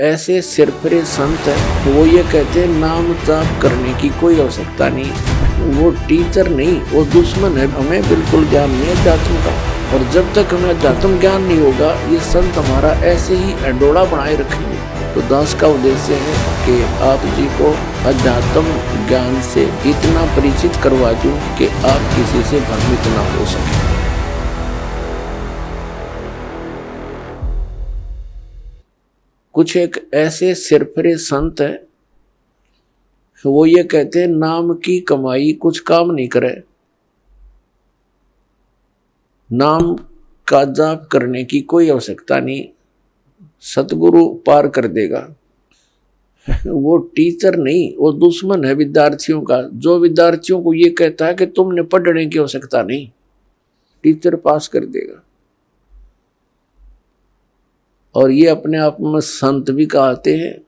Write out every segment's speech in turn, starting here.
ऐसे सिरफिरे संत है वो ये कहते हैं नाम जाप करने की कोई आवश्यकता नहीं। वो टीचर नहीं, वो दुश्मन है। हमें बिल्कुल ज्ञान नहीं है अध्यात्म का, और जब तक हमें अध्यात्म ज्ञान नहीं होगा ये संत हमारा ऐसे ही अडोला बनाए रखेंगे। तो दास का उद्देश्य है कि आप जी को अध्यात्म ज्ञान से इतना परिचित करवा दूं कि आप किसी से भ्रमित ना हो सके। कुछ एक ऐसे सिरफिरे संत है वो ये कहते हैं नाम की कमाई कुछ काम नहीं करे, नाम का जाप करने की कोई आवश्यकता नहीं, सतगुरु पार कर देगा। वो टीचर नहीं, वो दुश्मन है विद्यार्थियों का, जो विद्यार्थियों को ये कहता है कि तुमने पढ़ने की आवश्यकता नहीं, टीचर पास कर देगा। और ये अपने आप में संत भी कहते हैं,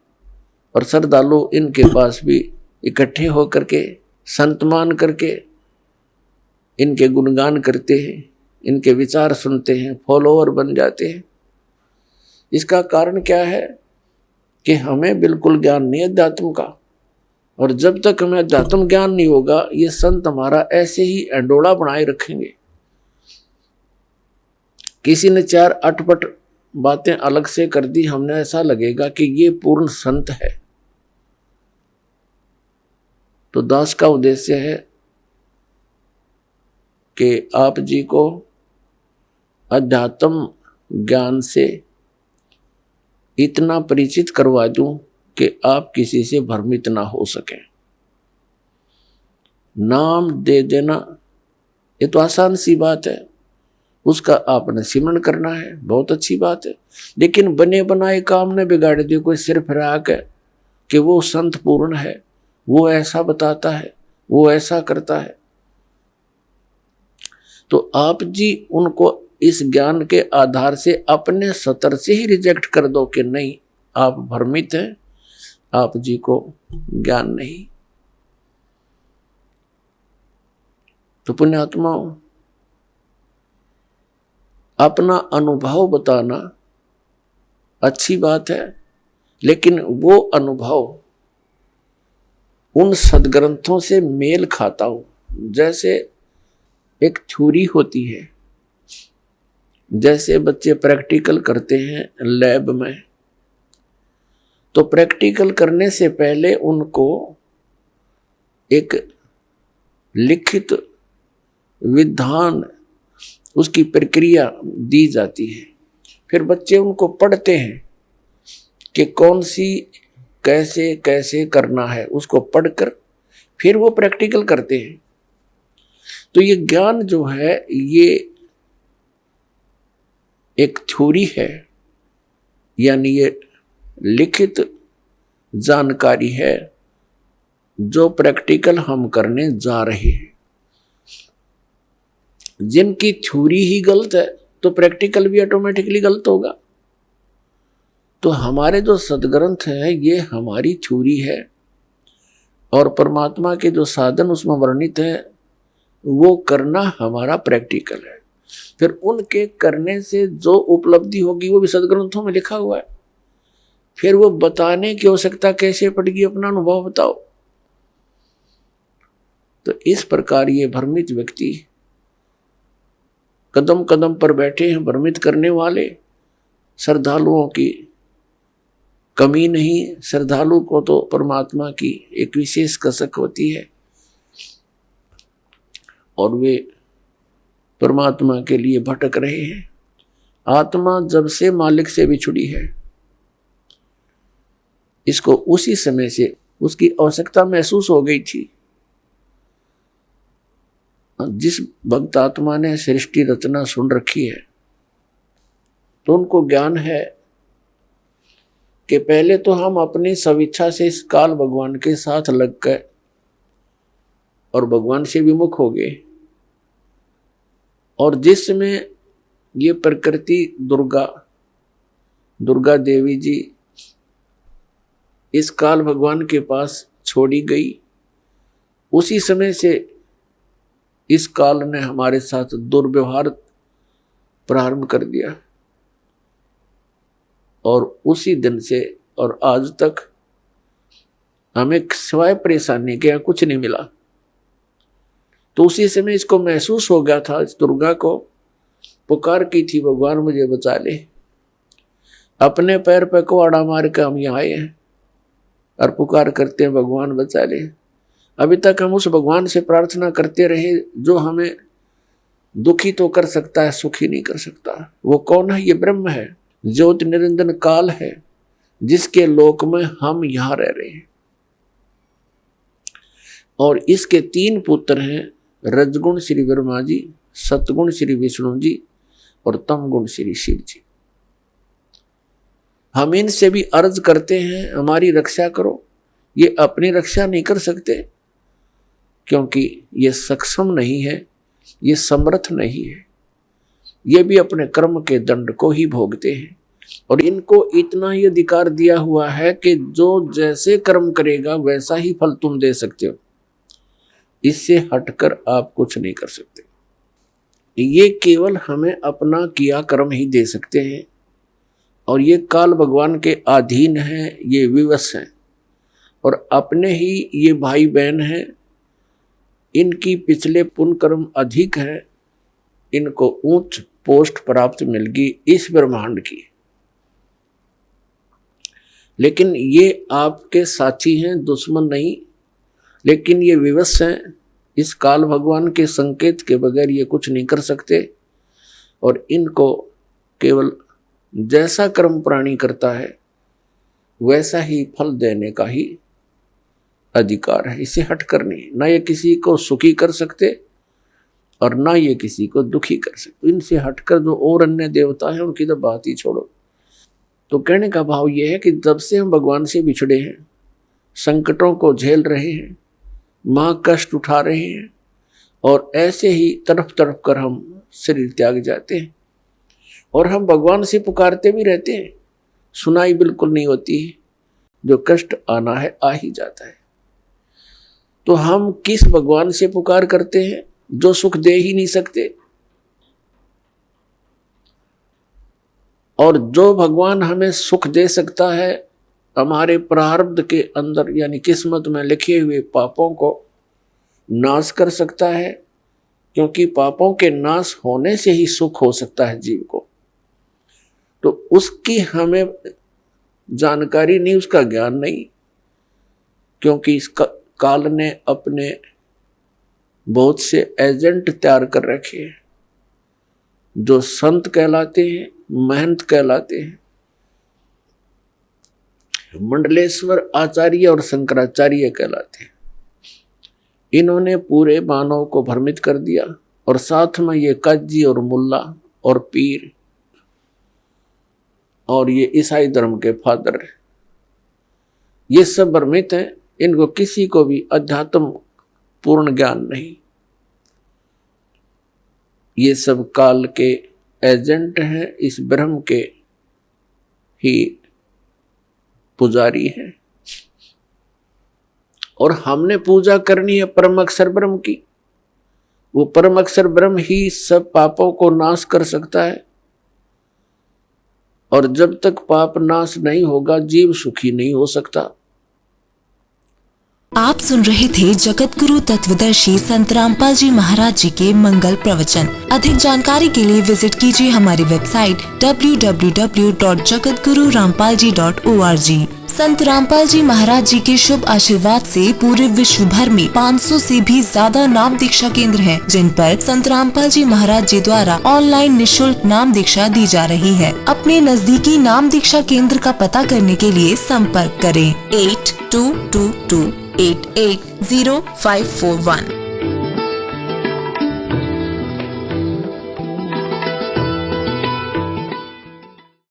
और श्रद्धालु इनके पास भी इकट्ठे होकर के संत मान करके इनके गुणगान करते हैं, इनके विचार सुनते हैं, फॉलोअर बन जाते हैं। इसका कारण क्या है कि हमें बिल्कुल ज्ञान नहीं अध्यात्म का, और जब तक हमें अध्यात्म ज्ञान नहीं होगा ये संत हमारा ऐसे ही अंडोला बनाए रखेंगे। किसी ने चार अटपट बातें अलग से कर दी, हमने ऐसा लगेगा कि ये पूर्ण संत है। तो दास का उद्देश्य है कि आप जी को अध्यात्म ज्ञान से इतना परिचित करवा दूं कि आप किसी से भ्रमित ना हो सके। नाम दे देना ये तो आसान सी बात है, उसका आपने सिमरण करना है, बहुत अच्छी बात है। लेकिन बने बनाए काम ने बिगाड़ दिए। कोई सिर फिराक है कि वो संत पूर्ण है, वो ऐसा बताता है, वो ऐसा करता है, तो आप जी उनको इस ज्ञान के आधार से अपने सतर से ही रिजेक्ट कर दो कि नहीं, आप भ्रमित हैं, आप जी को ज्ञान नहीं। तो पुण्यात्माओं, अपना अनुभव बताना अच्छी बात है, लेकिन वो अनुभव उन सदग्रंथों से मेल खाता हो। जैसे एक थ्योरी होती है, जैसे बच्चे प्रैक्टिकल करते हैं लैब में, तो प्रैक्टिकल करने से पहले उनको एक लिखित विधान, उसकी प्रक्रिया दी जाती है। फिर बच्चे उनको पढ़ते हैं कि कौन सी कैसे कैसे करना है, उसको पढ़कर फिर वो प्रैक्टिकल करते हैं। तो ये ज्ञान जो है ये एक थ्योरी है, यानी ये लिखित जानकारी है जो प्रैक्टिकल हम करने जा रहे हैं। जिनकी थ्योरी ही गलत है तो प्रैक्टिकल भी ऑटोमेटिकली गलत होगा। तो हमारे जो सदग्रंथ है ये हमारी थ्योरी है, और परमात्मा के जो साधन उसमें वर्णित है वो करना हमारा प्रैक्टिकल है। फिर उनके करने से जो उपलब्धि होगी वो भी सदग्रंथों में लिखा हुआ है। फिर वो बताने की आवश्यकता कैसे पड़ेगी, अपना अनुभव बताओ। तो इस प्रकार ये भ्रमित व्यक्ति कदम कदम पर बैठे हैं, भ्रमित करने वाले। श्रद्धालुओं की कमी नहीं, श्रद्धालु को तो परमात्मा की एक विशेष कसक होती है, और वे परमात्मा के लिए भटक रहे हैं। आत्मा जब से मालिक से बिछुड़ी है, इसको उसी समय से उसकी आवश्यकता महसूस हो गई थी। जिस भक्त आत्मा ने सृष्टि रचना सुन रखी है तो उनको ज्ञान है कि पहले तो हम अपनी स्वेच्छा से इस काल भगवान के साथ लग गए और भगवान से विमुख हो गए। और जिसमें ये प्रकृति दुर्गा देवी जी इस काल भगवान के पास छोड़ी गई, उसी समय से इस काल ने हमारे साथ दुर्व्यवहार प्रारंभ कर दिया, और उसी दिन से और आज तक हमें सिवाय परेशानी के यहाँ कुछ नहीं मिला। तो उसी समय इसको महसूस हो गया था, इस दुर्गा को पुकार की थी, भगवान मुझे बचा ले। अपने पैर पे कुआड़ा मार के हम यहाँ आए हैं और पुकार करते हैं भगवान बचा ले। अभी तक हम उस भगवान से प्रार्थना करते रहे जो हमें दुखी तो कर सकता है, सुखी नहीं कर सकता। वो कौन है? ये ब्रह्म है, ज्योति निरंजन काल है, जिसके लोक में हम यहाँ रह रहे हैं। और इसके 3 पुत्र हैं, रजगुण श्री ब्रह्मा जी, सतगुण श्री विष्णु जी और तमगुण श्री शिव जी। हम इनसे भी अर्ज करते हैं हमारी रक्षा करो। ये अपनी रक्षा नहीं कर सकते क्योंकि ये सक्षम नहीं है, ये समर्थ नहीं है। ये भी अपने कर्म के दंड को ही भोगते हैं और इनको इतना ही अधिकार दिया हुआ है कि जो जैसे कर्म करेगा वैसा ही फल तुम दे सकते हो, इससे हटकर आप कुछ नहीं कर सकते। ये केवल हमें अपना किया कर्म ही दे सकते हैं और ये काल भगवान के अधीन हैं, ये विवश हैं और अपने ही ये भाई बहन हैं, इनकी पिछले पुण्य कर्म अधिक है, इनको उच्च पोस्ट प्राप्त मिल गई इस ब्रह्मांड की। लेकिन ये आपके साथी हैं, दुश्मन नहीं, लेकिन ये विवश हैं। इस काल भगवान के संकेत के बगैर ये कुछ नहीं कर सकते और इनको केवल जैसा कर्म प्राणी करता है वैसा ही फल देने का ही अधिकार है, इसे हटकर नहीं। ना ये किसी को सुखी कर सकते और ना ये किसी को दुखी कर सकते। इनसे हटकर जो और अन्य देवता हैं उनकी तो बात ही छोड़ो। तो कहने का भाव ये है कि जब से हम भगवान से बिछड़े हैं, संकटों को झेल रहे हैं, माँ कष्ट उठा रहे हैं और ऐसे ही तड़प तड़प कर हम शरीर त्याग जाते हैं और हम भगवान से पुकारते भी रहते हैं, सुनाई बिल्कुल नहीं होती है। जो कष्ट आना है आ ही जाता है। तो हम किस भगवान से पुकार करते हैं जो सुख दे ही नहीं सकते, और जो भगवान हमें सुख दे सकता है हमारे प्रारब्ध के अंदर यानी किस्मत में लिखे हुए पापों को नाश कर सकता है, क्योंकि पापों के नाश होने से ही सुख हो सकता है जीव को। तो उसकी हमें जानकारी नहीं, उसका ज्ञान नहीं, क्योंकि इस काल ने अपने बहुत से एजेंट तैयार कर रखे हैं जो संत कहलाते हैं, महंत कहलाते हैं। मंडलेश्वर आचार्य और शंकराचार्य कहलाते हैं। इन्होंने पूरे मानव को भ्रमित कर दिया और साथ में ये काजी और मुल्ला और पीर और ये ईसाई धर्म के फादर, ये सब भ्रमित हैं। इनको किसी को भी अध्यात्म पूर्ण ज्ञान नहीं। ये सब काल के एजेंट हैं, इस ब्रह्म के ही पुजारी हैं और हमने पूजा करनी है परम अक्षर ब्रह्म की। वो परम अक्षर ब्रह्म ही सब पापों को नाश कर सकता है और जब तक पाप नाश नहीं होगा जीव सुखी नहीं हो सकता। आप सुन रहे थे जगत गुरु तत्वदर्शी संत रामपाल जी महाराज जी के मंगल प्रवचन। अधिक जानकारी के लिए विजिट कीजिए हमारी वेबसाइट www.jagatgururampalji.org। संत रामपाल जी महाराज जी के शुभ आशीर्वाद से पूरे विश्व भर में 500 से भी ज्यादा नाम दीक्षा केंद्र हैं, जिन पर संत रामपाल जी महाराज जी द्वारा ऑनलाइन निशुल्क नाम दीक्षा दी जा रही है। अपने नजदीकी नाम दीक्षा केंद्र का पता करने के लिए संपर्क करें 8222880541।